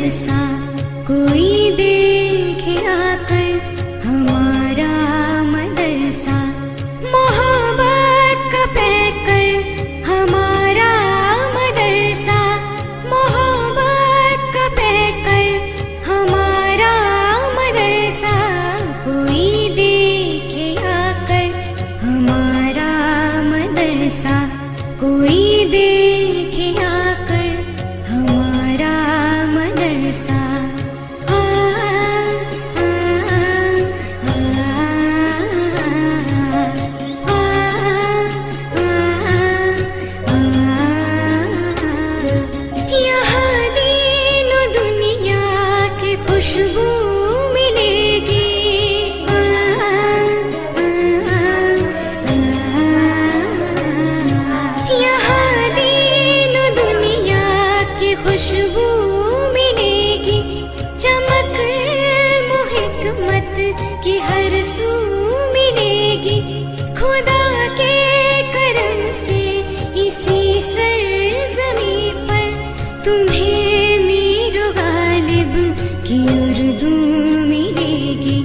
मदरसा कोई देखे आकर हमारा मदरसा, मोहब्बत का पैकर हमारा मदरसा, मोहब्बत का पैकर हमारा मदरसा, कोई देखे आकर हमारा मदरसा, कोई देखे आकर हमारा मदरसा। यहाँ दीन दुनिया की खुशबू मिलेगी, यहाँ दीन दुनिया की खुशबू मिलेगी, चमक हिकमत की हर सू मिलेगी, खुदा के करम से इसी सरज़मी पर तुम्हें मीर गालिब की उर्दू मिलेगी,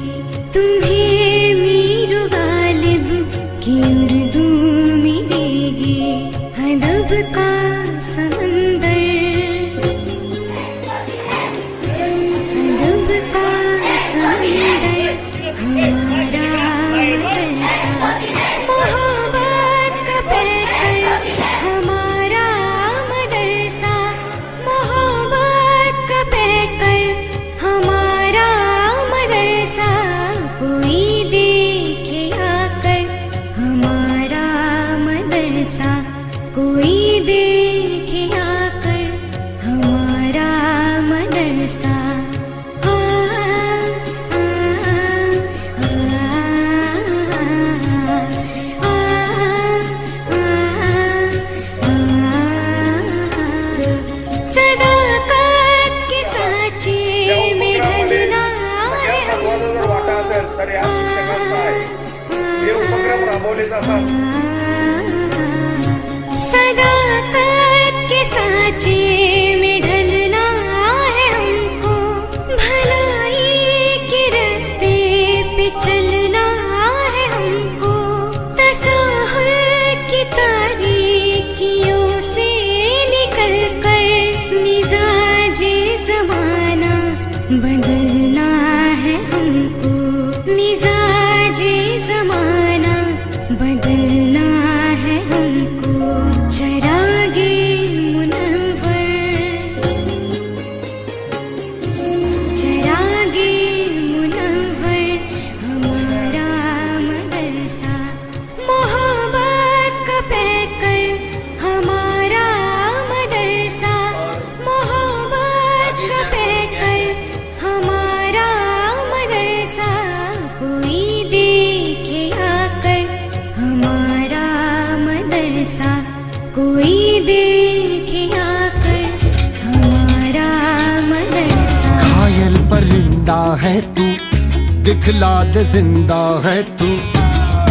तुम्हें मीर गालिब की उर्दू मिलेगी। अदब का समंदर, अदब का समंदर हमारा मदरसा, मोहब्बत का पैकर हमारा मदरसा, मोहब्बत का पैकर हमारा मदरसा, कोई देखे आकर हमारा मदरसा, कोई देखे आकर हमारा मदरसा। सदाकत के सांचे में ढलना है सदाकत के सांचे में ढलना है हमको, भलाई के रास्ते पे चलना है हमको, तसाहुल की तारीकियों से निकल कर मिजाजे ज़माना बदलना है हमको, मिजाजे ज़माना बदलना है हमको। चरागे मुनव्वर, चरागे मुनव्वर हमारा मदरसा, मोहब्बत का पैकर हमारा मदरसा, मोहब्बत का पैकर हमारा मदरसा, कोई देखे आकर हमारा मदरसा, कोई देखे आकर हमारा मदरसा। घायल परिंदा है तू, दिखला दे जिंदा है तू,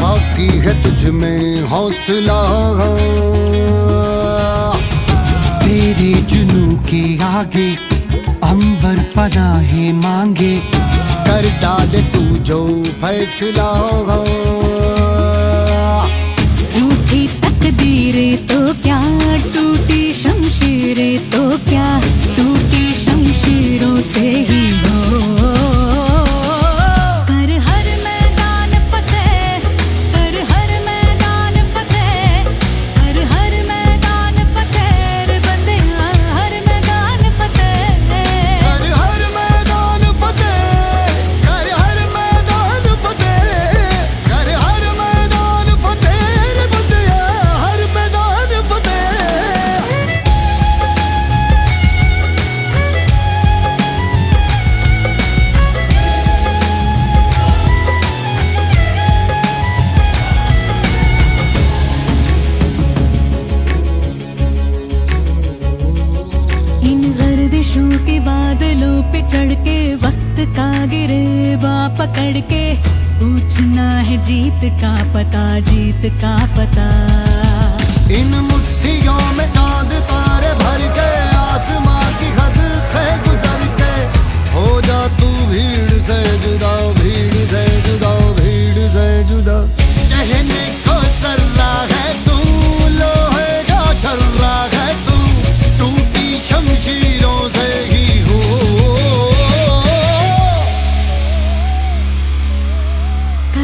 बाकी है तुझ में हौसला, तेरे जुनू के आगे अंबर पनाहे मांगे, कर डाले तू जो फैसला। रूठी तकदीरें तो क्या, टूटी शमशीरें तो क्या, टूटी शमशीरों से ही हो। कर हर मैदान फतेह, कर हर मैदान फतेह, कर हर मैदान फतेह रे बंदिया, हर मैदान फतेह, कर हर मैदान फतेह, कर हर मैदान फतेह, कर हर मैदान फतेह रे बंदिया, हर मैदान फतेह। इन गर्दिशों के बादलों पे चढ़ के वक्त का गिरेबा पकड़ के, पूछना है जीत का पता, जीत का पता। इन मुट्ठियों में चांद तारे भर के, आसमां की हद से गुजर के,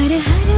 हर हर